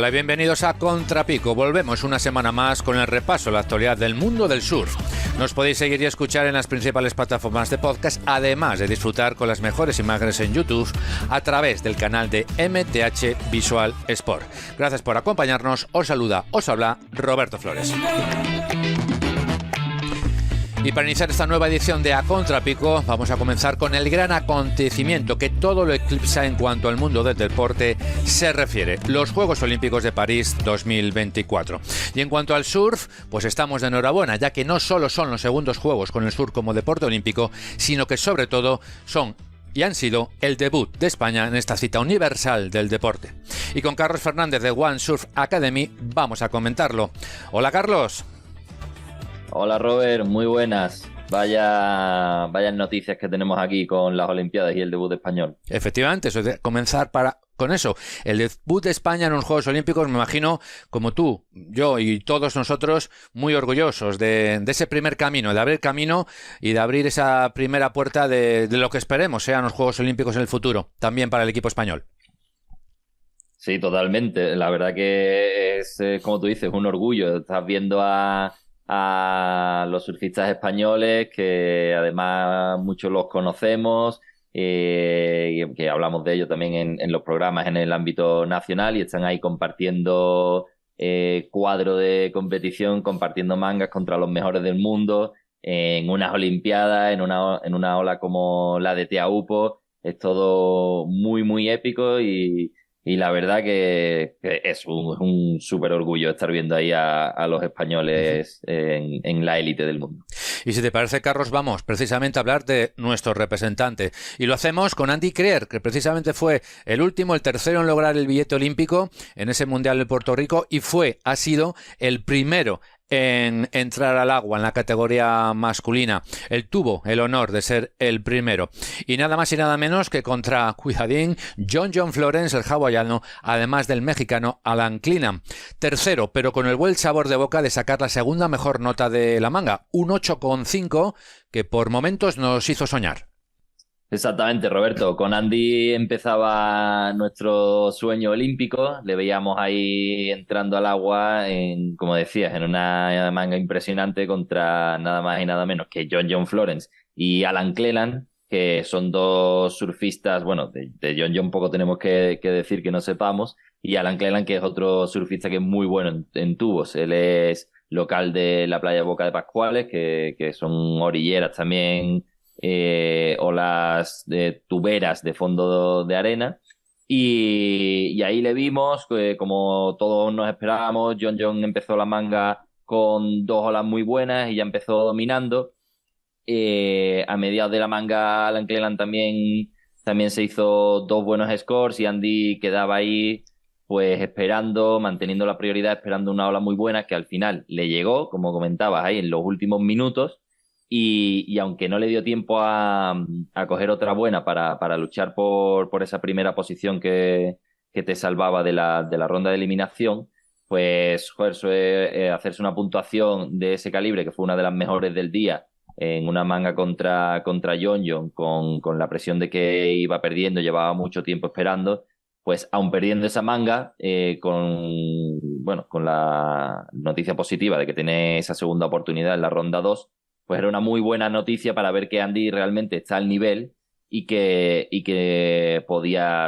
Hola y bienvenidos a Contrapico. Volvemos una semana más con el repaso a la actualidad del mundo del surf. Nos podéis seguir y escuchar en las principales plataformas de podcast, además de disfrutar con las mejores imágenes en YouTube a través del canal de MTH Visual Sport. Gracias por acompañarnos. Os saluda, os habla Roberto Flores. Y para iniciar esta nueva edición de A Contrapico, vamos a comenzar con el gran acontecimiento que todo lo eclipsa en cuanto al mundo del deporte se refiere: los Juegos Olímpicos de París 2024. Y en cuanto al surf, pues estamos de enhorabuena, ya que no solo son los segundos Juegos con el surf como deporte olímpico, sino que sobre todo son y han sido el debut de España en esta cita universal del deporte. Y con Carlos Fernández de One Surf Academy vamos a comentarlo. Hola, Carlos. Hola Robert, muy buenas. Vaya noticias que tenemos aquí con las Olimpiadas y el debut español. Efectivamente, eso de comenzar con eso. El debut de España en los Juegos Olímpicos, me imagino, como tú, yo y todos nosotros, muy orgullosos de ese primer camino, de abrir camino y de abrir esa primera puerta de lo que esperemos sean los Juegos Olímpicos en el futuro, también para el equipo español. Sí, totalmente. La verdad que es, como tú dices, un orgullo. Estás viendo a los surfistas españoles, que además muchos los conocemos, y que hablamos de ello también en los programas en el ámbito nacional, y están ahí compartiendo cuadro de competición, compartiendo mangas contra los mejores del mundo, en unas Olimpiadas, en una ola como la de Teahupo'o. Es todo muy, muy épico y la verdad que es un súper orgullo estar viendo ahí a los españoles en la élite del mundo. Y si te parece, Carlos, vamos precisamente a hablar de nuestro representante. Y lo hacemos con Andy Krier, que precisamente fue el tercero en lograr el billete olímpico en ese Mundial de Puerto Rico y ha sido el primero en entrar al agua en la categoría masculina. Él tuvo el honor de ser el primero. Y nada más y nada menos que contra, cuidadín, John Florence, el hawaiano, además del mexicano Alan Clenland. Tercero, pero con el buen sabor de boca de sacar la segunda mejor nota de la manga, un 8,5, que por momentos nos hizo soñar. Exactamente, Roberto. Con Andy empezaba nuestro sueño olímpico. Le veíamos ahí entrando al agua, como decías, en una manga impresionante contra nada más y nada menos que John Florence y Alan Clenland, que son dos surfistas. Bueno, de John poco tenemos que decir que no sepamos, y Alan Clenland, que es otro surfista que es muy bueno en tubos. Él es local de la playa Boca de Pascuales, que son orilleras también, olas de tuberas de fondo de arena, y ahí le vimos, como todos nos esperábamos. John empezó la manga con dos olas muy buenas y ya empezó dominando. A mediados de la manga, Alan Clenland también se hizo dos buenos scores, y Andy quedaba ahí pues esperando, manteniendo la prioridad, esperando una ola muy buena que al final le llegó, como comentabas, ahí en los últimos minutos. Y aunque no le dio tiempo a coger otra buena para luchar por esa primera posición que te salvaba de la ronda de eliminación, pues joder, hacerse una puntuación de ese calibre, que fue una de las mejores del día, en una manga contra John, con la presión de que iba perdiendo, llevaba mucho tiempo esperando, pues aun perdiendo esa manga, con la noticia positiva de que tiene esa segunda oportunidad en la ronda 2, pues era una muy buena noticia para ver que Andy realmente está al nivel y que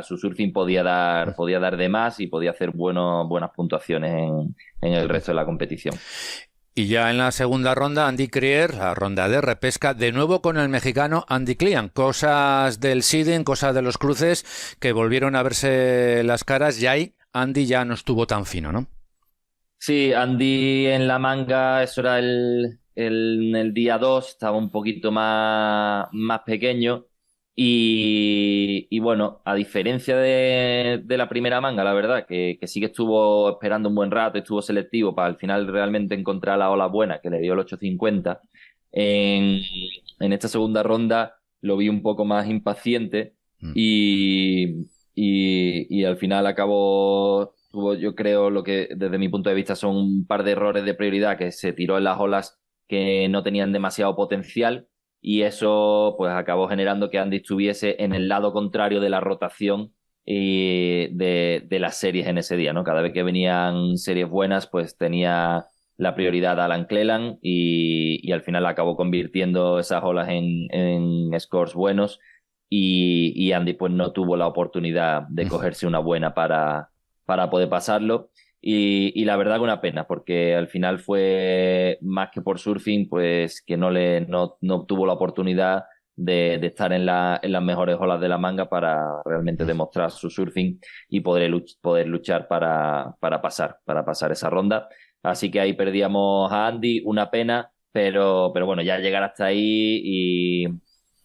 su surfing podía dar de más y podía hacer buenas puntuaciones en el resto de la competición. Y ya en la segunda ronda, Andy Krier, la ronda de repesca, de nuevo con el mexicano Andy Clenland. Cosas del seeding, cosas de los cruces, que volvieron a verse las caras, y ahí Andy ya no estuvo tan fino, ¿no? Sí, Andy en la manga, eso era el día 2, estaba un poquito más pequeño, y bueno, a diferencia de la primera manga, la verdad que sí que estuvo esperando un buen rato, estuvo selectivo para al final realmente encontrar la ola buena, que le dio el 8.50. En esta segunda ronda lo vi un poco más impaciente, y al final tuvo, yo creo, lo que desde mi punto de vista son un par de errores de prioridad, que se tiró en las olas que no tenían demasiado potencial, y eso pues acabó generando que Andy estuviese en el lado contrario de la rotación y de las series en ese día, ¿no? Cada vez que venían series buenas, pues tenía la prioridad a Alan Cleland y al final acabó convirtiendo esas olas en scores buenos y Andy pues no tuvo la oportunidad de cogerse una buena para poder pasarlo. Y la verdad que una pena, porque al final fue más que por surfing, pues que no tuvo la oportunidad de estar en las mejores olas de la manga para realmente demostrar su surfing y poder luchar para pasar esa ronda. Así que ahí perdíamos a Andy, una pena, pero bueno, ya llegar hasta ahí y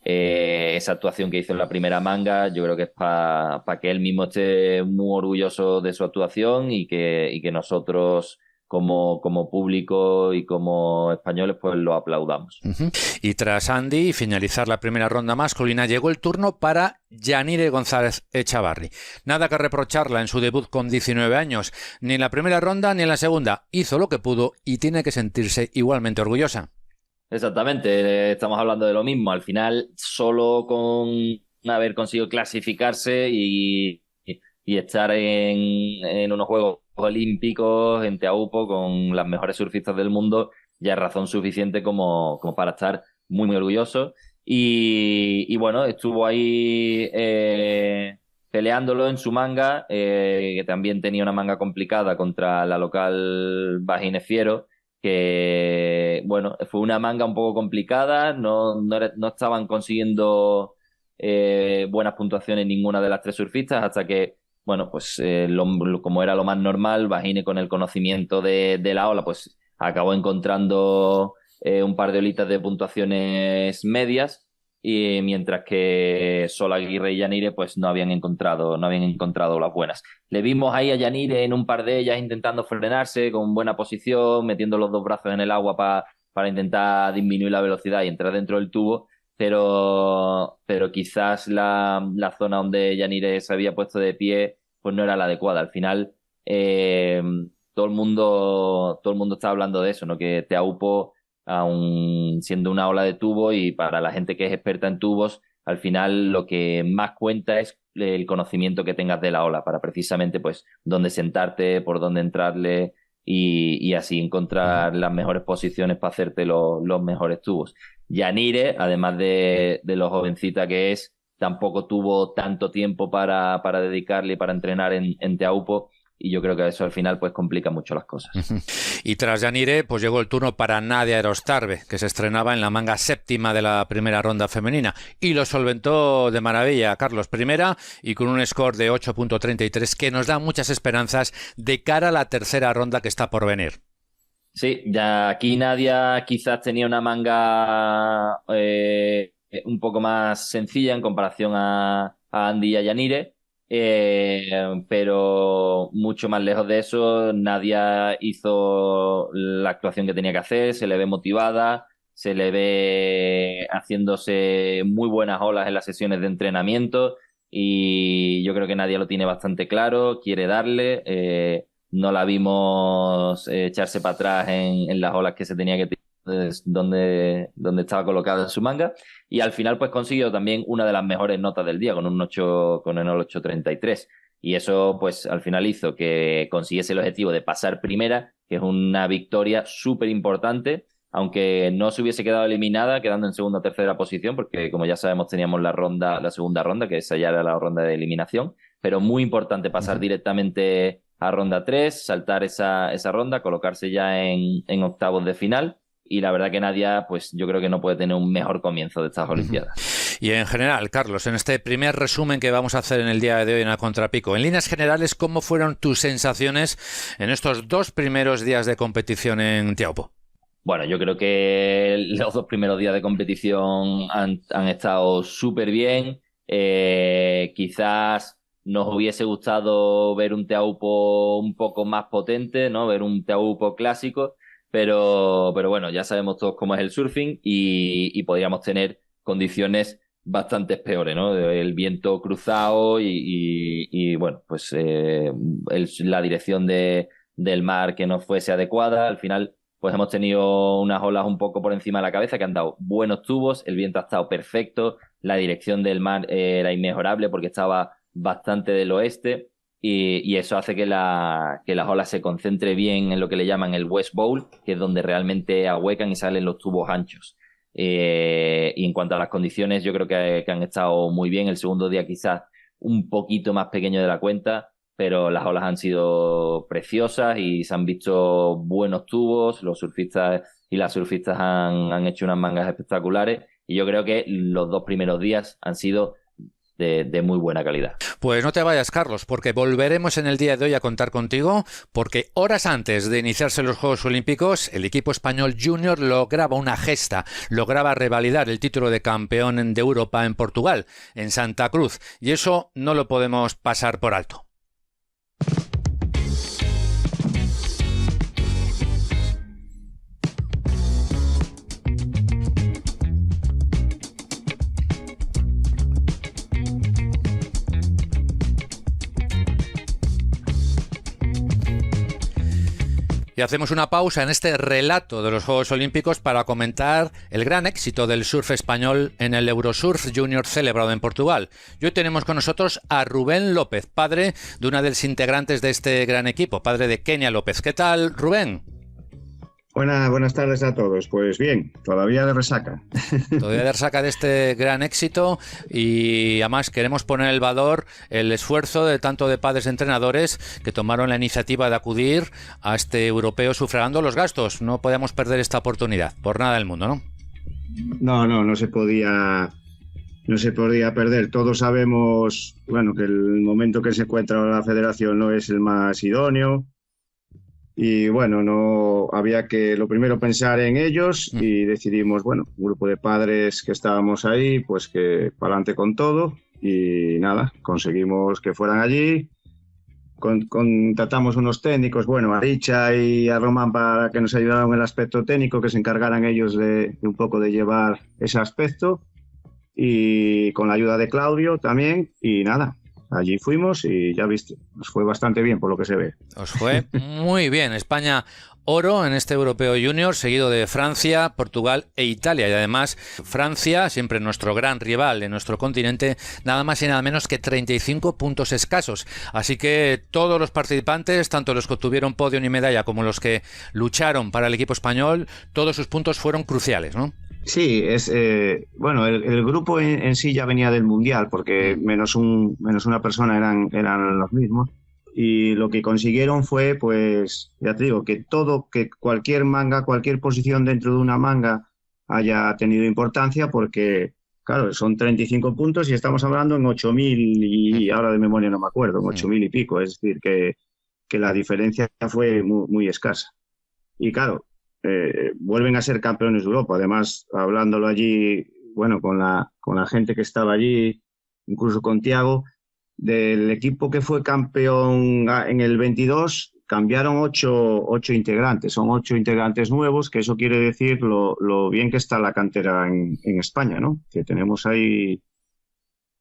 esa actuación que hizo en la primera manga, yo creo que es para que él mismo esté muy orgulloso de su actuación y que nosotros como público y como españoles pues lo aplaudamos. Uh-huh. Y tras Andy finalizar la primera ronda masculina, llegó el turno para Yanire González Echavarri. Nada que reprocharla en su debut con 19 años, ni en la primera ronda ni en la segunda. Hizo lo que pudo y tiene que sentirse igualmente orgullosa. Exactamente, estamos hablando de lo mismo. Al final, solo con haber conseguido clasificarse y estar en unos Juegos Olímpicos en Teahupo con las mejores surfistas del mundo, ya es razón suficiente como para estar muy, muy orgulloso. Y bueno, estuvo ahí peleándolo en su manga, que también tenía una manga complicada contra la local Vagine Fiero, que bueno, fue una manga un poco complicada, no estaban consiguiendo buenas puntuaciones ninguna de las tres surfistas hasta que, bueno, pues como era lo más normal, Vagine con el conocimiento de la ola, pues acabó encontrando un par de olitas de puntuaciones medias. Y mientras que Sol Aguirre y Yanire pues no habían encontrado las buenas. Le vimos ahí a Yanire en un par de ellas intentando frenarse con buena posición, metiendo los dos brazos en el agua para intentar disminuir la velocidad y entrar dentro del tubo, pero quizás la zona donde Yanire se había puesto de pie pues no era la adecuada. Al final todo el mundo está hablando de eso, ¿no? Que Teahupo, aun siendo una ola de tubo y para la gente que es experta en tubos, al final lo que más cuenta es el conocimiento que tengas de la ola para precisamente pues dónde sentarte, por dónde entrarle y así encontrar las mejores posiciones para hacerte los mejores tubos. Yanire, además de lo jovencita que es, tampoco tuvo tanto tiempo para dedicarle y para entrenar en Teahupo. Y yo creo que eso al final pues complica mucho las cosas. Y tras Yanire, pues llegó el turno para Nadia Erostarbe, que se estrenaba en la manga séptima de la primera ronda femenina. Y lo solventó de maravilla, Carlos, primera y con un score de 8.33 que nos da muchas esperanzas de cara a la tercera ronda que está por venir. Sí, ya aquí Nadia quizás tenía una manga un poco más sencilla en comparación a Andy y a Yanire. Pero mucho más lejos de eso, Nadia hizo la actuación que tenía que hacer, se le ve motivada, se le ve haciéndose muy buenas olas en las sesiones de entrenamiento y yo creo que Nadia lo tiene bastante claro, quiere darle, no la vimos echarse para atrás en las olas que se tenía que tirar donde estaba colocada en su manga. Y al final pues consiguió también una de las mejores notas del día con un 8.33. Y eso pues al final hizo que consiguiese el objetivo de pasar primera, que es una victoria súper importante, aunque no se hubiese quedado eliminada, quedando en segunda o tercera posición, porque como ya sabemos teníamos la segunda ronda, que esa ya era la ronda de eliminación, pero muy importante pasar directamente a ronda 3, saltar esa ronda, colocarse ya en octavos de final. Y la verdad que Nadia, pues yo creo que no puede tener un mejor comienzo de estas Olimpiadas. Y en general, Carlos, en este primer resumen que vamos a hacer en el día de hoy en el Contrapico, en líneas generales, ¿cómo fueron tus sensaciones en estos 2 primeros días de competición en Teahupo? Bueno, yo creo que los 2 primeros días de competición han estado súper bien. Quizás nos hubiese gustado ver un Teahupo un poco más potente, ¿no? Ver un Teahupo clásico. Pero bueno, ya sabemos todos cómo es el surfing y podríamos tener condiciones bastante peores, ¿no? El viento cruzado y bueno, pues la dirección del mar que no fuese adecuada. Al final, pues hemos tenido unas olas un poco por encima de la cabeza que han dado buenos tubos, el viento ha estado perfecto, la dirección del mar era inmejorable porque estaba bastante del oeste. Y eso hace que las olas se concentren bien en lo que le llaman el West Bowl, que es donde realmente ahuecan y salen los tubos anchos. Y en cuanto a las condiciones, yo creo que han estado muy bien. El segundo día quizás un poquito más pequeño de la cuenta, pero las olas han sido preciosas y se han visto buenos tubos. Los surfistas y las surfistas han hecho unas mangas espectaculares. Y yo creo que los 2 primeros días han sido de muy buena calidad. Pues no te vayas, Carlos, porque volveremos en el día de hoy a contar contigo, porque horas antes de iniciarse los Juegos Olímpicos, el equipo español junior lograba una gesta, lograba revalidar el título de campeón de Europa en Portugal, en Santa Cruz, y eso no lo podemos pasar por alto. Y hacemos una pausa en este relato de los Juegos Olímpicos para comentar el gran éxito del surf español en el Eurosurf Junior celebrado en Portugal. Y hoy tenemos con nosotros a Rubén López, padre de una de los integrantes de este gran equipo, padre de Kenia López. ¿Qué tal, Rubén? Buenas tardes a todos. Pues bien, todavía de resaca. Todavía de resaca de este gran éxito, y además queremos poner el valor, el esfuerzo de tanto de padres entrenadores que tomaron la iniciativa de acudir a este europeo sufragando los gastos. No podíamos perder esta oportunidad, por nada del mundo, ¿no? No se podía perder. Todos sabemos, bueno, que el momento que se encuentra la federación no es el más idóneo. Y bueno, no había que lo primero pensar en ellos, y decidimos, bueno, un grupo de padres que estábamos ahí, pues que para adelante con todo, y nada, conseguimos que fueran allí. Contratamos unos técnicos, bueno, a Richa y a Román, para que nos ayudaran en el aspecto técnico, que se encargaran ellos de un poco de llevar ese aspecto, y con la ayuda de Claudio también, y nada. Allí fuimos y ya viste, nos fue bastante bien por lo que se ve. Os fue muy bien. España oro en este Europeo Junior, seguido de Francia, Portugal e Italia. Y además Francia, siempre nuestro gran rival en nuestro continente, nada más y nada menos que 35 puntos escasos. Así que todos los participantes, tanto los que obtuvieron podio y medalla como los que lucharon para el equipo español, todos sus puntos fueron cruciales, ¿no? Sí, bueno, el grupo en sí ya venía del Mundial, porque menos una persona eran los mismos, y lo que consiguieron fue, pues, ya te digo, que cualquier manga, cualquier posición dentro de una manga haya tenido importancia, porque, claro, son 35 puntos y estamos hablando en 8.000, y ahora de memoria no me acuerdo, en 8.000 y pico, es decir, que la diferencia fue muy, muy escasa. Y claro, vuelven a ser campeones de Europa. Además, hablándolo allí, bueno, con la gente que estaba allí, incluso con Thiago, del equipo que fue campeón en el 22, cambiaron 8 integrantes. Son 8 integrantes nuevos, que eso quiere decir lo bien que está la cantera en España, ¿no? Que tenemos ahí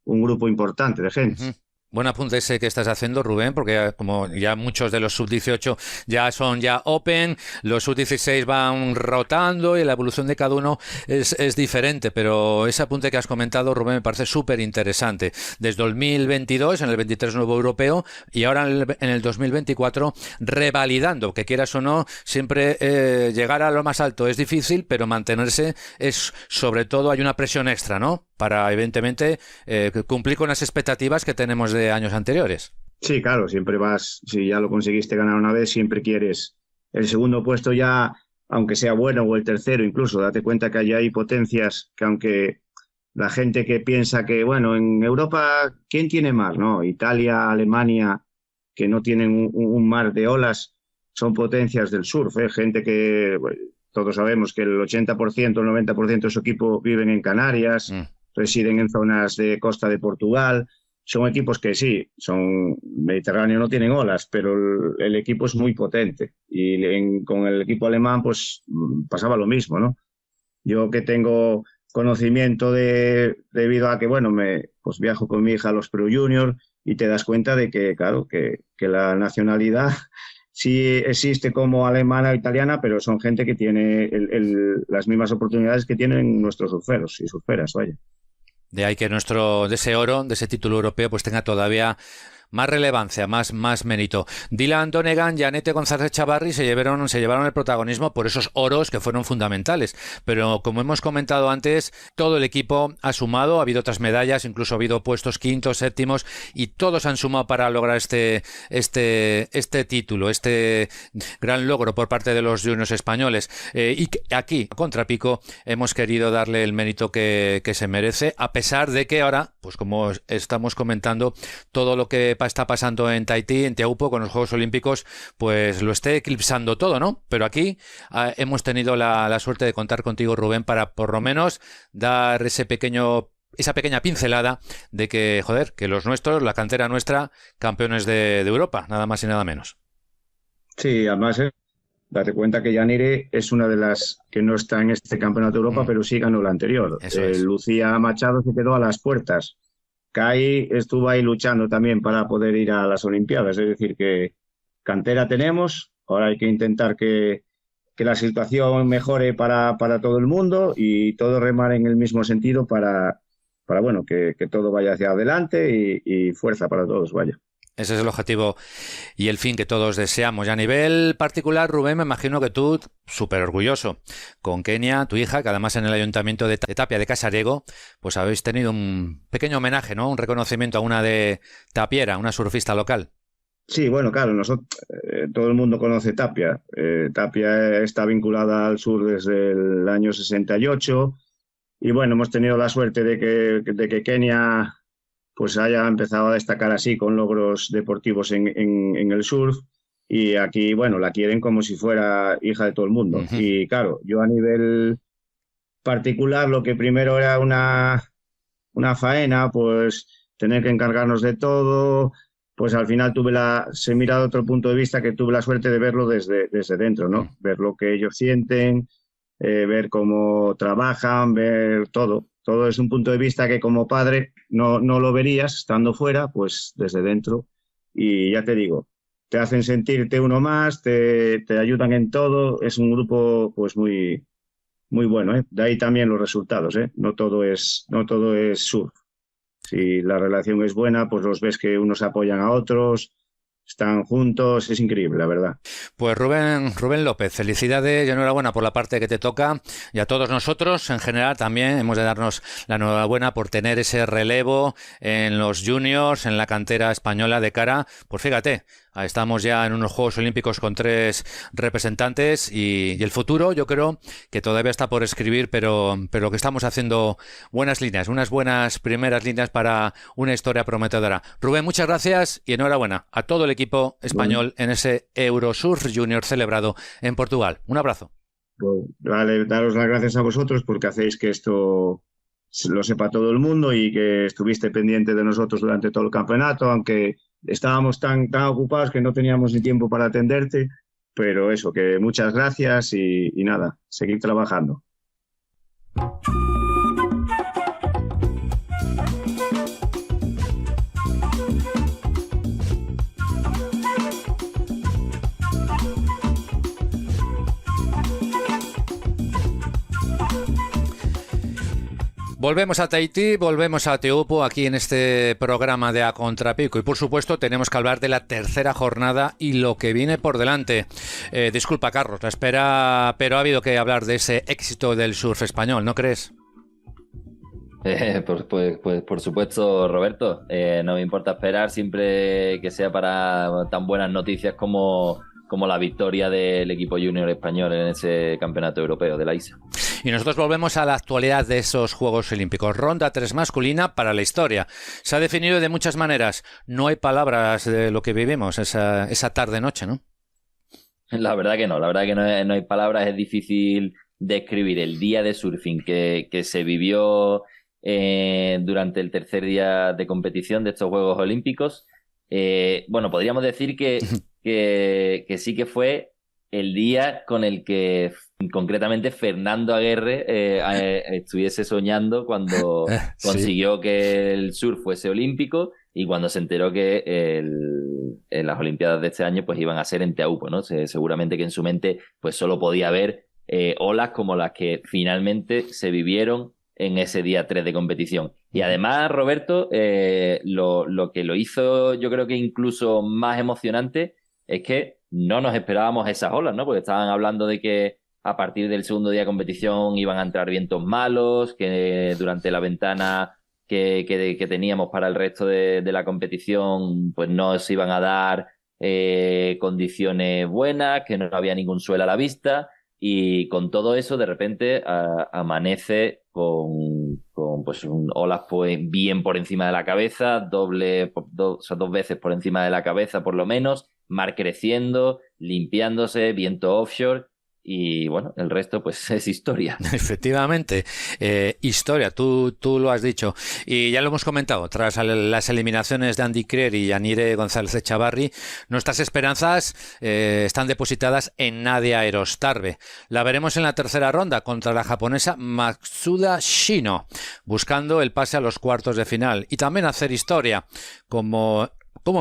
un grupo importante de gente. Uh-huh. Buen apunte ese que estás haciendo, Rubén, porque como ya muchos de los sub-18 ya son Open, los sub-16 van rotando y la evolución de cada uno es diferente, pero ese apunte que has comentado, Rubén, me parece súper interesante. Desde 2022, en el 23 nuevo europeo, y ahora en el 2024, revalidando, que quieras o no, siempre llegar a lo más alto es difícil, pero mantenerse es, sobre todo, hay una presión extra, ¿no? Para, evidentemente, cumplir con las expectativas que tenemos de años anteriores. Sí, claro, siempre vas, si ya lo conseguiste ganar una vez, siempre quieres el segundo puesto ya, aunque sea bueno, o el tercero incluso. Date cuenta que allá hay potencias que, aunque la gente que piensa que, bueno, en Europa, ¿quién tiene mar? No, Italia, Alemania, que no tienen un mar de olas, son potencias del surf, ¿eh? Gente que, bueno, todos sabemos que el 80%, el 90% de su equipo viven en Canarias, residen en zonas de costa de Portugal. Son equipos que sí, son Mediterráneo, no tienen olas, pero el equipo es muy potente. Y con el equipo alemán, pues pasaba lo mismo, ¿no? Yo que tengo conocimiento debido a que, bueno, pues viajo con mi hija a los Pro Junior, y te das cuenta de que, claro, que la nacionalidad sí existe como alemana o italiana, pero son gente que tiene las mismas oportunidades que tienen nuestros surferos y surferas, vaya. De ahí que de ese oro, de ese título europeo, pues tenga todavía más relevancia, más mérito. Dylan Donegan y Anette González Chavarri se llevaron el protagonismo por esos oros que fueron fundamentales. Pero como hemos comentado antes, todo el equipo ha sumado, ha habido otras medallas, incluso ha habido puestos quintos, séptimos, y todos han sumado para lograr este título, este gran logro por parte de los juniors españoles. Y aquí, a contrapico, hemos querido darle el mérito que se merece, a pesar de que ahora, pues como estamos comentando, todo lo que está pasando en Tahití, en Teahupo'o, con los Juegos Olímpicos, pues lo esté eclipsando todo, ¿no? Pero aquí hemos tenido la suerte de contar contigo, Rubén, para por lo menos dar esa pequeña pincelada de que, joder, que los nuestros, la cantera nuestra, campeones de Europa, nada más y nada menos. Sí, además, date cuenta que Yanire es una de las que no está en este Campeonato de Europa, pero sí ganó la anterior. Eso es. Lucía Machado se quedó a las puertas. Kai estuvo ahí luchando también para poder ir a las Olimpiadas. Es decir, que cantera tenemos, ahora hay que intentar que la situación mejore para todo el mundo y todo remar en el mismo sentido para bueno, que todo vaya hacia adelante y fuerza para todos, vaya. Ese es el objetivo y el fin que todos deseamos. Y a nivel particular, Rubén, me imagino que tú, súper orgulloso, con Kenia, tu hija, que además en el ayuntamiento de Tapia de Casariego, pues habéis tenido un pequeño homenaje, ¿no? Un reconocimiento a una de Tapiera, una surfista local. Sí, bueno, claro, todo el mundo conoce Tapia. Tapia está vinculada al sur desde el año 68 y bueno, hemos tenido la suerte de que Kenia pues haya empezado a destacar así con logros deportivos en el surf y aquí, bueno, la quieren como si fuera hija de todo el mundo. Uh-huh. Y claro, yo a nivel particular lo que primero era una faena, pues tener que encargarnos de todo, pues al final se mira de otro punto de vista que tuve la suerte de verlo desde dentro, ¿no? Ver lo que ellos sienten, ver cómo trabajan, ver todo. Todo es un punto de vista que como padre no lo verías estando fuera, pues desde dentro. Y ya te digo, te hacen sentirte uno más, te ayudan en todo. Es un grupo pues muy, muy bueno, ¿eh? De ahí también los resultados, ¿eh? No todo es surf. Si la relación es buena, pues los ves que unos apoyan a otros, están juntos, es increíble, la verdad. Pues Rubén López, felicidades y enhorabuena por la parte que te toca y a todos nosotros en general también hemos de darnos la enhorabuena por tener ese relevo en los juniors, en la cantera española de cara, pues fíjate, estamos ya en unos Juegos Olímpicos con 3 representantes y el futuro yo creo que todavía está por escribir, pero que estamos haciendo buenas líneas, unas buenas primeras líneas para una historia prometedora. Rubén, muchas gracias y enhorabuena a todo el equipo español en ese Eurosurf Junior celebrado en Portugal. Un abrazo. Pues, vale, daros las gracias a vosotros porque hacéis que esto lo sepa todo el mundo y que estuviste pendiente de nosotros durante todo el campeonato, aunque estábamos tan ocupados que no teníamos ni tiempo para atenderte, pero eso, que muchas gracias y nada, seguir trabajando. Volvemos a Tahití, volvemos a Teahupo'o aquí en este programa de A Contrapico y por supuesto tenemos que hablar de la tercera jornada y lo que viene por delante. Disculpa, Carlos, la espera, pero ha habido que hablar de ese éxito del surf español, ¿no crees? Pues por supuesto, Roberto, no me importa esperar siempre que sea para tan buenas noticias como la victoria del equipo junior español en ese campeonato europeo de la ISA. Y nosotros volvemos a la actualidad de esos Juegos Olímpicos. Ronda 3 masculina para la historia. Se ha definido de muchas maneras. No hay palabras de lo que vivimos esa tarde-noche, ¿no? La verdad que no no hay palabras. Es difícil describir el día de surfing que se vivió durante el tercer día de competición de estos Juegos Olímpicos. Bueno, podríamos decir que sí que fue el día con el que concretamente Fernando Aguerre estuviese soñando cuando consiguió que el surf fuese olímpico y cuando se enteró que en las Olimpiadas de este año pues iban a ser en Teahupo'o, ¿no? Seguramente que en su mente pues solo podía haber olas como las que finalmente se vivieron en ese día 3 de competición. Y además, Roberto, lo que lo hizo yo creo que incluso más emocionante es que no nos esperábamos esas olas, ¿no? Porque estaban hablando de que a partir del segundo día de competición iban a entrar vientos malos, que durante la ventana que teníamos para el resto de la competición pues no se iban a dar condiciones buenas, que no había ningún suelo a la vista. Y con todo eso, de repente amanece con pues olas pues, bien por encima de la cabeza, o sea, dos veces por encima de la cabeza por lo menos, mar creciendo, limpiándose, viento offshore. Y bueno, el resto pues es historia. Efectivamente, historia, tú lo has dicho. Y ya lo hemos comentado, tras las eliminaciones de Andy Krier y Yanire González Echavarri, nuestras esperanzas están depositadas en Nadia Erostarbe. La veremos en la tercera ronda contra la japonesa Matsuda Shino, buscando el pase a los cuartos de final y también hacer historia como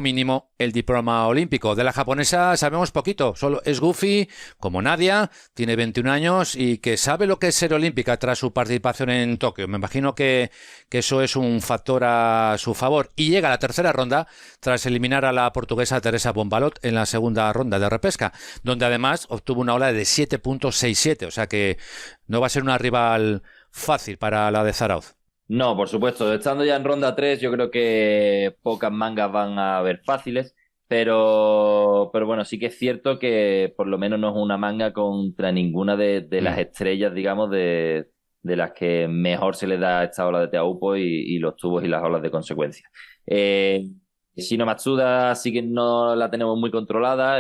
mínimo el diploma olímpico. De la japonesa sabemos poquito, solo es Goofy, como Nadia, tiene 21 años y que sabe lo que es ser olímpica tras su participación en Tokio. Me imagino que eso es un factor a su favor. Y llega a la tercera ronda tras eliminar a la portuguesa Teresa Bombalot en la segunda ronda de repesca, donde además obtuvo una ola de 7.67, o sea que no va a ser una rival fácil para la de Zarauz. No, por supuesto. Estando ya en ronda 3, yo creo que pocas mangas van a haber fáciles, pero bueno, sí que es cierto que por lo menos no es una manga contra ninguna de las estrellas, digamos, de las que mejor se le da esta ola de Teahupo y los tubos y las olas de consecuencia. Shino Matsuda sí que no la tenemos muy controlada,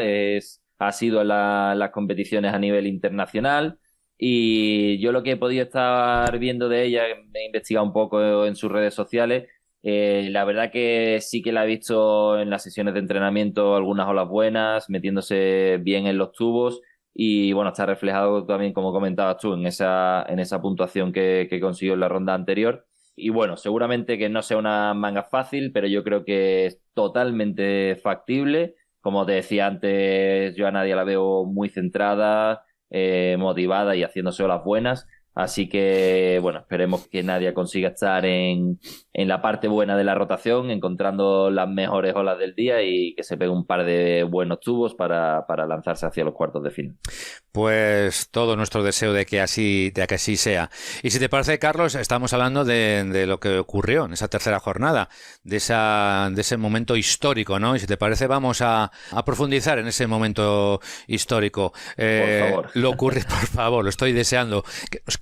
ha sido en las competiciones a nivel internacional. Y yo lo que he podido estar viendo de ella, he investigado un poco en sus redes sociales, la verdad que sí que la he visto en las sesiones de entrenamiento algunas olas buenas, metiéndose bien en los tubos y bueno, está reflejado también, como comentabas tú, en esa puntuación que consiguió en la ronda anterior. Y bueno, seguramente que no sea una manga fácil, pero yo creo que es totalmente factible. Como te decía antes, yo a Nadia la veo muy centrada, motivada y haciéndose olas buenas. Así que, bueno, esperemos que Nadia consiga estar en la parte buena de la rotación, encontrando las mejores olas del día y que se pegue un par de buenos tubos para lanzarse hacia los cuartos de final. Pues todo nuestro deseo de que así sea. Y si te parece, Carlos, estamos hablando de lo que ocurrió en esa tercera jornada, de ese momento histórico, ¿no? Y si te parece, vamos a profundizar en ese momento histórico. Por favor. Lo ocurre, por favor, lo estoy deseando.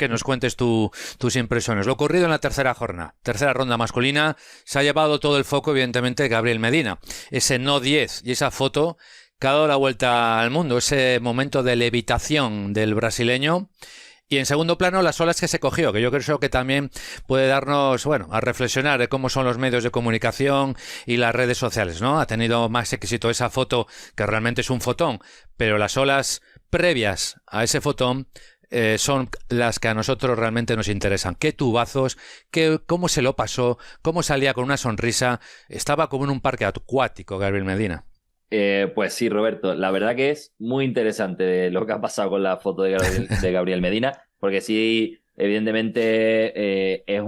Que nos cuentes tus impresiones. Lo ocurrido en la tercera jornada, tercera ronda masculina, se ha llevado todo el foco, evidentemente, Gabriel Medina. Ese no 10 y esa foto que ha dado la vuelta al mundo, ese momento de levitación del brasileño. Y en segundo plano, las olas que se cogió, que yo creo que también puede darnos, bueno, a reflexionar de cómo son los medios de comunicación y las redes sociales, ¿no? Ha tenido más éxito esa foto, que realmente es un fotón, pero las olas previas a ese fotón son las que a nosotros realmente nos interesan. Qué tubazos, cómo se lo pasó, cómo salía con una sonrisa. Estaba como en un parque acuático, Gabriel Medina. Pues sí, Roberto, la verdad que es muy interesante lo que ha pasado con la foto de Gabriel Medina, porque sí, evidentemente es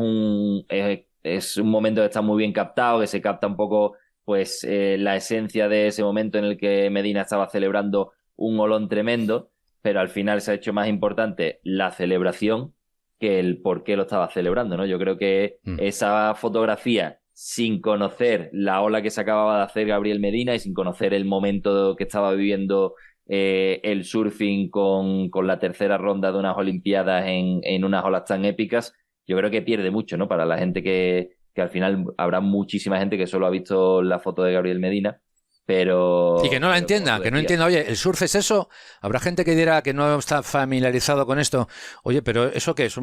un momento que está muy bien captado, que se capta un poco pues la esencia de ese momento en el que Medina estaba celebrando un olón tremendo, pero al final se ha hecho más importante la celebración que el por qué lo estaba celebrando, ¿no? Yo creo que esa fotografía, sin conocer la ola que se acababa de hacer Gabriel Medina y sin conocer el momento que estaba viviendo el surfing con la tercera ronda de unas Olimpiadas en unas olas tan épicas, yo creo que pierde mucho, ¿no? Para la gente que al final habrá muchísima gente que solo ha visto la foto de Gabriel Medina, pero... Y que no la entienda, que no entienda, oye, ¿el surf es eso? Habrá gente que dirá que no está familiarizado con esto. Oye, pero ¿eso qué es?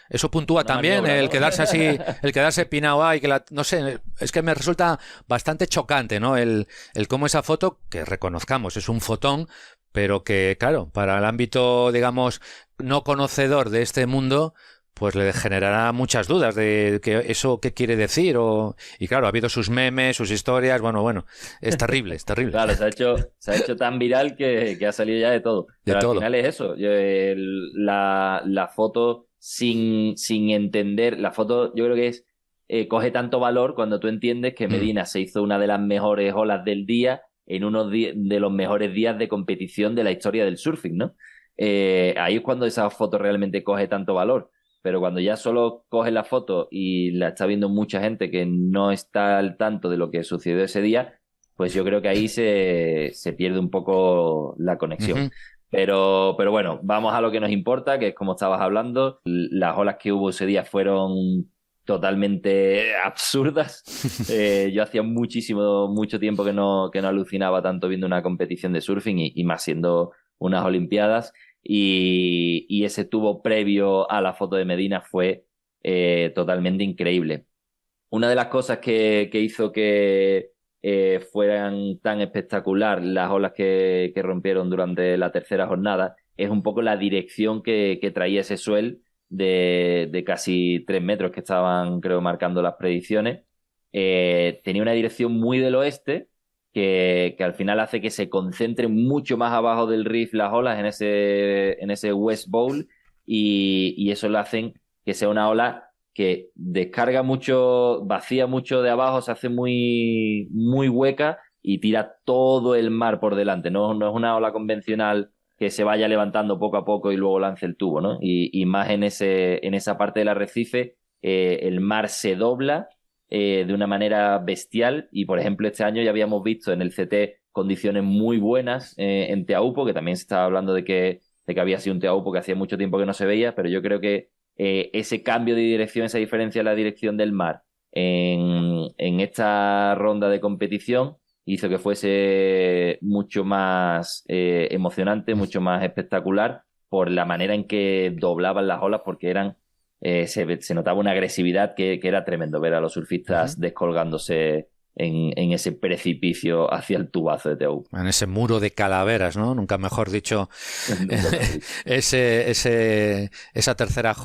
Eso puntúa una también, maniobra, ¿no? El quedarse así, el quedarse pinado ahí, no sé, es que me resulta bastante chocante, ¿no? El cómo esa foto, que reconozcamos, es un fotón, pero que, claro, para el ámbito, digamos, no conocedor de este mundo, pues le generará muchas dudas de que eso qué quiere decir. Y claro, ha habido sus memes, sus historias, bueno, es terrible, es terrible. Claro, se ha hecho tan viral que ha salido ya de todo. Pero al final es eso, la foto sin entender, la foto yo creo que es coge tanto valor cuando tú entiendes que Medina se hizo una de las mejores olas del día en uno de los mejores días de competición de la historia del surfing, ¿no? Ahí es cuando esa foto realmente coge tanto valor. Pero cuando ya solo coges la foto y la está viendo mucha gente que no está al tanto de lo que sucedió ese día, pues yo creo que ahí se pierde un poco la conexión. Pero bueno, vamos a lo que nos importa, que es como estabas hablando. Las olas que hubo ese día fueron totalmente absurdas. Yo hacía mucho tiempo que no alucinaba tanto viendo una competición de surfing y más siendo unas Olimpiadas. Y ese tubo previo a la foto de Medina fue totalmente increíble. Una de las cosas que hizo que fueran tan espectacular las olas que rompieron durante la tercera jornada es un poco la dirección que traía ese swell de casi 3 metros que estaban, creo, marcando las predicciones. Tenía una dirección muy del oeste que al final hace que se concentren mucho más abajo del reef las olas en ese West Bowl y eso lo hacen que sea una ola que descarga mucho, vacía mucho de abajo, se hace muy, muy hueca y tira todo el mar por delante. No es una ola convencional que se vaya levantando poco a poco y luego lance el tubo, ¿no? Y más en esa parte del arrecife, el mar se dobla de una manera bestial y, por ejemplo, este año ya habíamos visto en el CT condiciones muy buenas en Teahupo, que también se estaba hablando de que había sido un Teahupo que hacía mucho tiempo que no se veía, pero yo creo que ese cambio de dirección, esa diferencia en la dirección del mar en esta ronda de competición hizo que fuese mucho más emocionante, mucho más espectacular por la manera en que doblaban las olas, porque se notaba una agresividad que era tremendo ver a los surfistas descolgándose en ese precipicio hacia el tubazo de Teahupo. En ese muro de calaveras, ¿no? Nunca mejor dicho, esa tercera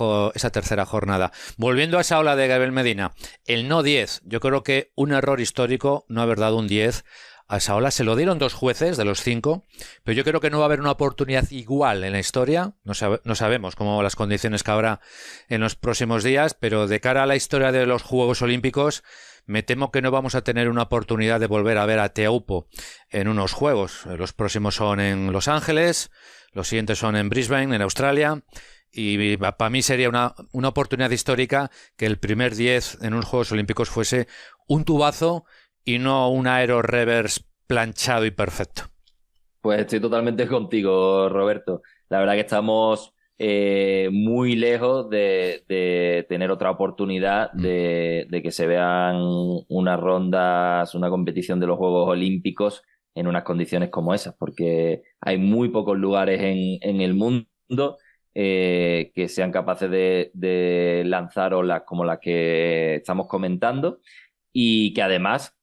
jornada. Volviendo a esa ola de Gabriel Medina, el no 10, yo creo que un error histórico no haber dado un 10 a esa ola. Se lo dieron 2 jueces de los 5, pero yo creo que no va a haber una oportunidad igual en la historia. No sabemos cómo las condiciones que habrá en los próximos días, pero de cara a la historia de los Juegos Olímpicos, me temo que no vamos a tener una oportunidad de volver a ver a Teahupo en unos Juegos. Los próximos son en Los Ángeles, los siguientes son en Brisbane, en Australia, y para mí sería una oportunidad histórica que el primer 10 en unos Juegos Olímpicos fuese un tubazo y no un aero reverse planchado y perfecto. Pues estoy totalmente contigo, Roberto. La verdad que estamos muy lejos de tener otra oportunidad de que se vean unas rondas, una competición de los Juegos Olímpicos en unas condiciones como esas, porque hay muy pocos lugares en el mundo que sean capaces de lanzar olas como las que estamos comentando y que además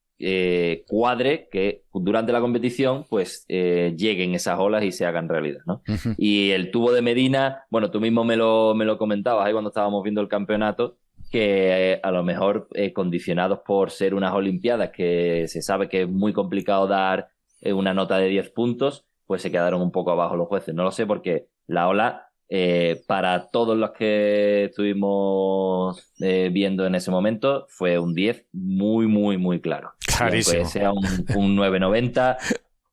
cuadre que durante la competición pues lleguen esas olas y se hagan realidad, ¿no? Y el tubo de Medina, bueno, tú mismo me lo comentabas ahí cuando estábamos viendo el campeonato, que a lo mejor condicionados por ser unas Olimpiadas que se sabe que es muy complicado dar una nota de 10 puntos, pues se quedaron un poco abajo los jueces. No lo sé porque la ola para todos los que estuvimos viendo en ese momento fue un 10 muy, muy, muy claro. Clarísimo. Y aunque sea un 9,90,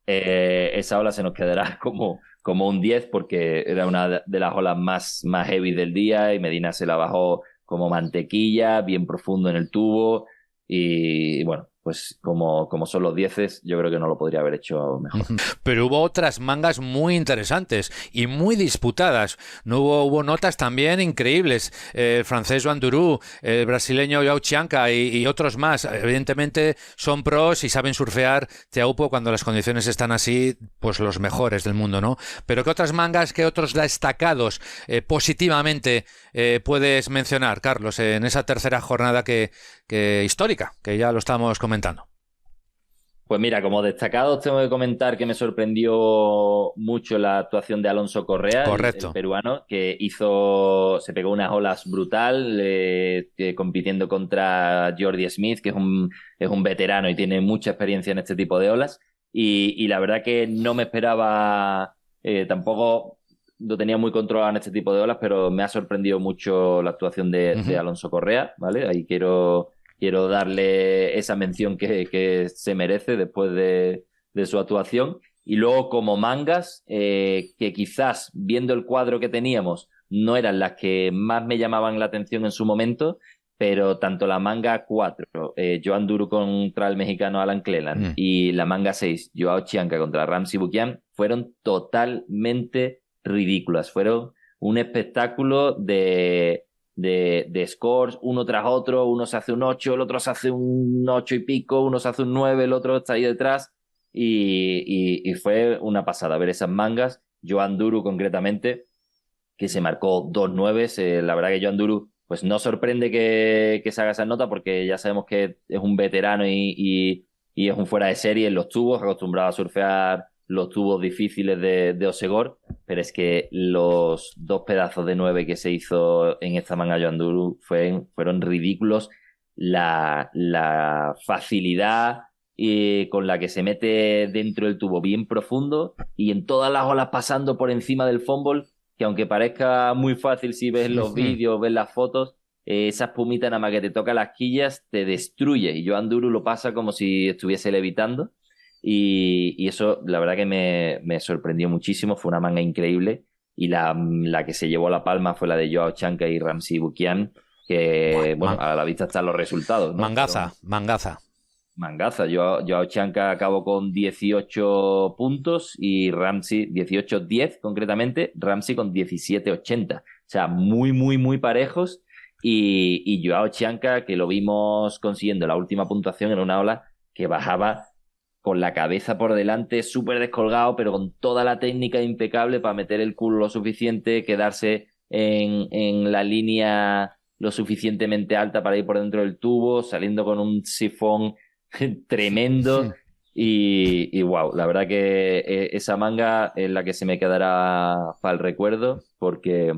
esa ola se nos quedará como un 10 porque era una de las olas más heavy del día y Medina se la bajó como mantequilla, bien profundo en el tubo y bueno, pues como son los 10, yo creo que no lo podría haber hecho mejor. Pero hubo otras mangas muy interesantes y muy disputadas. No hubo notas también increíbles. El francés Joan Duru, el brasileño Joao Chianca y otros más. Evidentemente son pros y saben surfear Teahupo cuando las condiciones están así, pues los mejores del mundo, ¿no? Pero ¿qué otras mangas, qué otros destacados positivamente puedes mencionar, Carlos, en esa tercera jornada que histórica, que ya lo estamos comentando? Pues mira, como destacados tengo que comentar que me sorprendió mucho la actuación de Alonso Correa, el peruano, que se pegó unas olas brutal compitiendo contra Jordi Smith, que es un veterano y tiene mucha experiencia en este tipo de olas. Y la verdad que no me esperaba, tampoco lo tenía muy controlado en este tipo de olas, pero me ha sorprendido mucho la actuación de Alonso Correa, ¿vale? Ahí quiero quiero darle esa mención que se merece después de su actuación. Y luego como mangas, que quizás viendo el cuadro que teníamos no eran las que más me llamaban la atención en su momento, pero tanto la manga 4, Joan Duru contra el mexicano Alan Cleland, y la manga 6, Joao Chianca contra Ramsey Bukian, fueron totalmente ridículas. Fueron un espectáculo de scores uno tras otro. Uno se hace un 8, el otro se hace un 8 y pico, uno se hace un 9, el otro está ahí detrás. Y fue una pasada ver esas mangas. Joan Duru concretamente, que se marcó 2 nueves. La verdad que Joan Duru pues no sorprende que se haga esa nota, porque ya sabemos que es un veterano y es un fuera de serie en los tubos, acostumbrado a surfear los tubos difíciles de Osegor, pero es que los 2 pedazos de 9 que se hizo en esta manga Joan Duru fueron ridículos. La facilidad con la que se mete dentro del tubo bien profundo y en todas las olas pasando por encima del fumble, que aunque parezca muy fácil si ves los vídeos, ves las fotos, esa espumita nada más que te toca las quillas te destruye, y Joan Duru lo pasa como si estuviese levitando, y eso la verdad que me sorprendió muchísimo. Fue una manga increíble, y la que se llevó la palma fue la de Joao Chianca y Ramsey Bukian, que bueno, a la vista están los resultados, ¿no? Mangaza. Joao Chianca acabó con 18 puntos y Ramsey 18-10 concretamente, Ramsey con 17-80. O sea, muy, muy, muy parejos. Y Joao Chianca, que lo vimos consiguiendo la última puntuación en una ola que bajaba con la cabeza por delante, súper descolgado, pero con toda la técnica impecable para meter el culo lo suficiente, quedarse en la línea lo suficientemente alta para ir por dentro del tubo, saliendo con un sifón tremendo. Y wow, la verdad que esa manga es la que se me quedará para el recuerdo, porque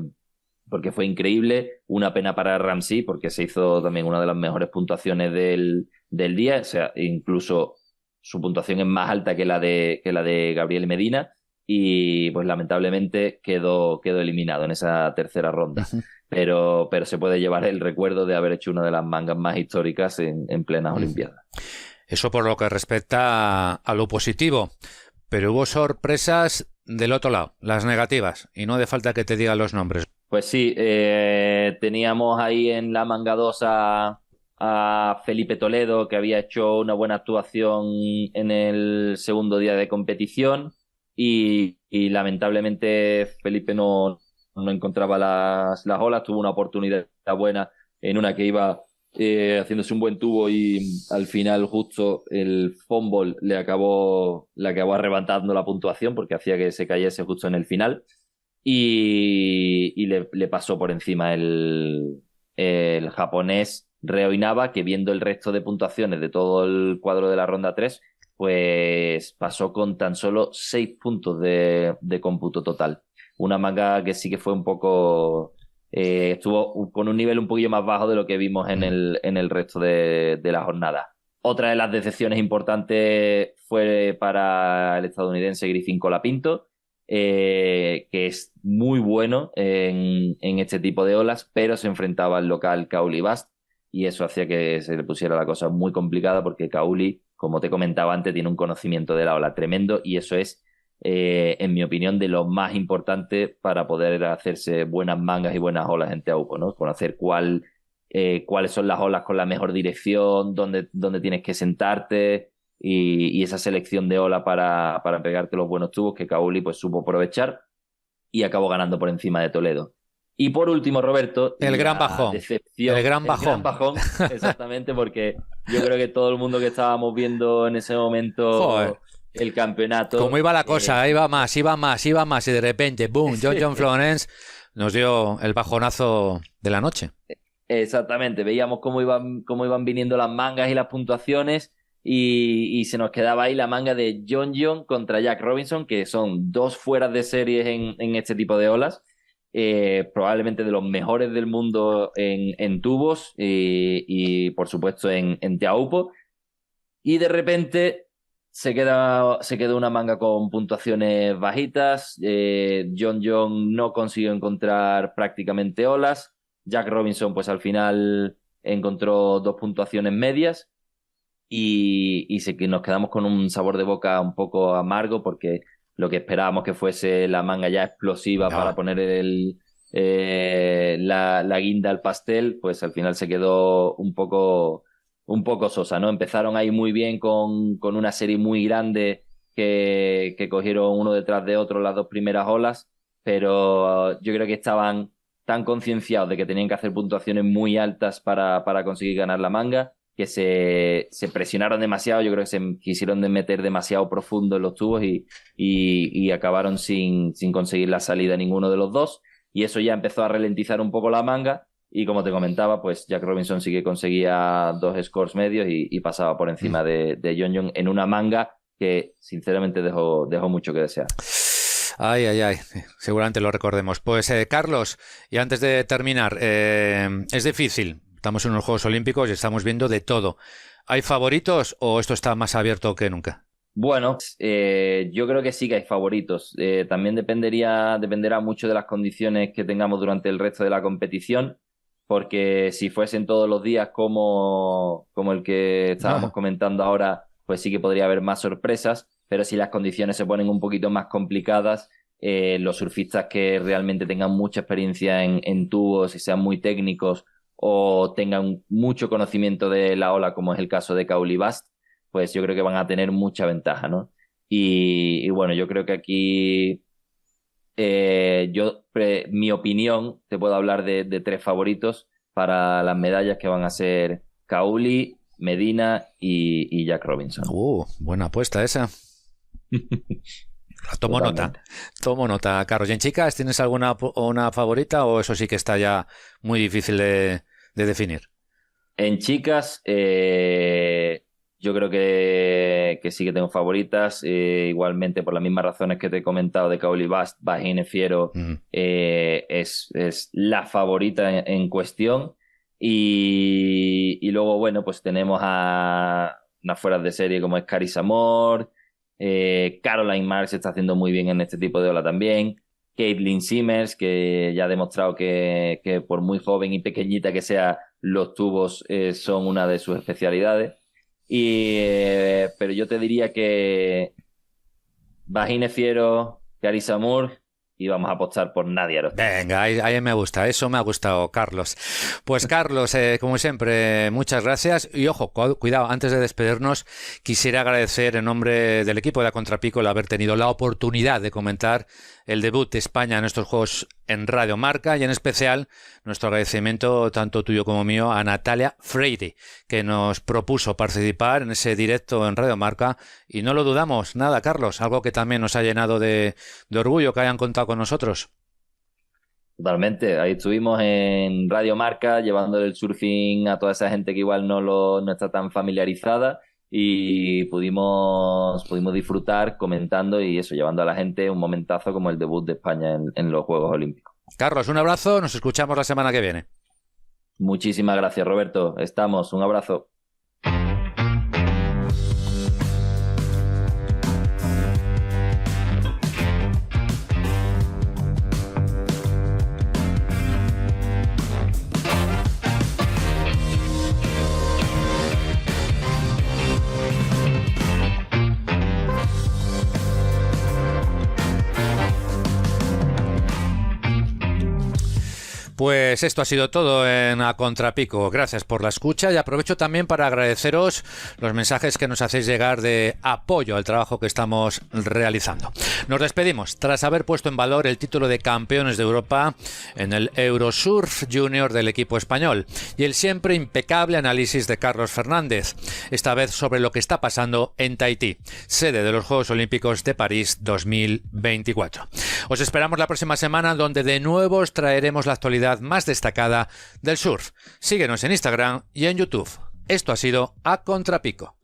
fue increíble. Una pena para Ramsey, porque se hizo también una de las mejores puntuaciones del día. O sea, incluso su puntuación es más alta que la de Gabriel Medina, y pues lamentablemente quedó eliminado en esa tercera ronda. Pero se puede llevar el recuerdo de haber hecho una de las mangas más históricas en plenas Olimpiadas. Eso por lo que respecta a lo positivo, pero hubo sorpresas del otro lado, las negativas, y no hace falta que te diga los nombres. Pues sí, teníamos ahí en la manga 2 a Felipe Toledo, que había hecho una buena actuación en el segundo día de competición, y lamentablemente Felipe no encontraba las olas. Tuvo una oportunidad buena en una que iba haciéndose un buen tubo, y al final justo el fumble le acabó arrebatando la puntuación, porque hacía que se cayese justo en el final, y le pasó por encima el japonés Reo Inaba, que viendo el resto de puntuaciones de todo el cuadro de la ronda 3, pues pasó con tan solo 6 puntos de cómputo total. Una manga que sí que fue un poco... estuvo con un nivel un poquillo más bajo de lo que vimos en el resto de la jornada. Otra de las decepciones importantes fue para el estadounidense Griffin Colapinto, que es muy bueno en este tipo de olas, pero se enfrentaba al local Kauli Bast, y eso hacía que se le pusiera la cosa muy complicada, porque Kauli, como te comentaba antes, tiene un conocimiento de la ola tremendo, y eso es, en mi opinión, de lo más importante para poder hacerse buenas mangas y buenas olas en Teaupo, ¿no? Conocer cuáles son las olas con la mejor dirección, dónde tienes que sentarte, y esa selección de ola para pegarte los buenos tubos, que Kauli pues supo aprovechar y acabó ganando por encima de Toledo. Y por último, Roberto, el gran bajón. El gran bajón, exactamente, porque yo creo que todo el mundo que estábamos viendo en ese momento el campeonato... ¿Cómo iba la cosa? Iba más, y de repente, boom, John Florence nos dio el bajonazo de la noche. Exactamente, veíamos cómo iban viniendo las mangas y las puntuaciones, y se nos quedaba ahí la manga de John contra Jack Robinson, que son 2 fueras de series en este tipo de olas. Probablemente de los mejores del mundo en tubos, y por supuesto en Teaupo, y de repente se quedó una manga con puntuaciones bajitas. John no consiguió encontrar prácticamente olas. Jack Robinson pues al final encontró 2 puntuaciones medias que nos quedamos con un sabor de boca un poco amargo porque lo que esperábamos que fuese la manga ya explosiva para poner la guinda al pastel, pues al final se quedó un poco sosa, ¿no? Empezaron ahí muy bien con una serie muy grande que cogieron uno detrás de otro las 2 primeras olas, pero yo creo que estaban tan concienciados de que tenían que hacer puntuaciones muy altas para conseguir ganar la manga, que se presionaron demasiado. Yo creo que se quisieron meter demasiado profundo en los tubos y acabaron sin conseguir la salida ninguno de los dos, y eso ya empezó a ralentizar un poco la manga, y como te comentaba, pues Jack Robinson sí que conseguía 2 scores medios y pasaba por encima de Jeongeon en una manga que sinceramente dejó mucho que desear. Ay, seguramente lo recordemos. Pues Carlos, y antes de terminar, es difícil, estamos en unos Juegos Olímpicos y estamos viendo de todo. ¿Hay favoritos o esto está más abierto que nunca? Bueno, yo creo que sí que hay favoritos. También dependerá mucho de las condiciones que tengamos durante el resto de la competición, porque si fuesen todos los días como el que estábamos comentando ahora, pues sí que podría haber más sorpresas, pero si las condiciones se ponen un poquito más complicadas, los surfistas que realmente tengan mucha experiencia en tubos y sean muy técnicos o tengan mucho conocimiento de la ola, como es el caso de Kaoli Bast, pues yo creo que van a tener mucha ventaja, ¿no? Y bueno, yo creo que aquí mi opinión, te puedo hablar de 3 favoritos para las medallas, que van a ser Kaoli, Medina y Jack Robinson. Buena apuesta esa. Tomo nota, Carlos. ¿Y en chicas tienes alguna una favorita o eso sí que está ya muy difícil de definir? En chicas, yo creo que sí que tengo favoritas, igualmente por las mismas razones que te he comentado de Kaoli Bast. Vahine Fiero es la favorita en cuestión, y luego, bueno, pues tenemos a unas fueras de serie como es Carissa Moore, Caroline Marks está haciendo muy bien en este tipo de ola también, Caitlin Simmers, que ya ha demostrado que por muy joven y pequeñita que sea, los tubos son una de sus especialidades. Pero yo te diría que Vahine Fiero, Carissa Moore, y vamos a apostar por Nadia Arosta. Venga, ahí me gusta, eso me ha gustado, Carlos. Pues Carlos, como siempre, muchas gracias. Y ojo, cuidado, antes de despedirnos, quisiera agradecer en nombre del equipo de A Contrapico el haber tenido la oportunidad de comentar el debut de España en estos Juegos en Radio Marca, y en especial nuestro agradecimiento, tanto tuyo como mío, a Natalia Freire, que nos propuso participar en ese directo en Radio Marca, y no lo dudamos nada, Carlos, algo que también nos ha llenado de orgullo que hayan contado con nosotros. Totalmente, ahí estuvimos en Radio Marca llevándole el surfing a toda esa gente que igual no está tan familiarizada, y pudimos disfrutar comentando y eso, llevando a la gente un momentazo como el debut de España en los Juegos Olímpicos. Carlos, un abrazo, nos escuchamos la semana que viene. Muchísimas gracias, Roberto. Estamos, un abrazo. Pues esto ha sido todo en A Contrapico. Gracias por la escucha, y aprovecho también para agradeceros los mensajes que nos hacéis llegar de apoyo al trabajo que estamos realizando. Nos despedimos tras haber puesto en valor el título de campeones de Europa en el Eurosurf Junior del equipo español y el siempre impecable análisis de Carlos Fernández, esta vez sobre lo que está pasando en Tahití, sede de los Juegos Olímpicos de París 2024. Os esperamos la próxima semana, donde de nuevo os traeremos la actualidad más destacada del surf. Síguenos en Instagram y en YouTube. Esto ha sido A Contrapico.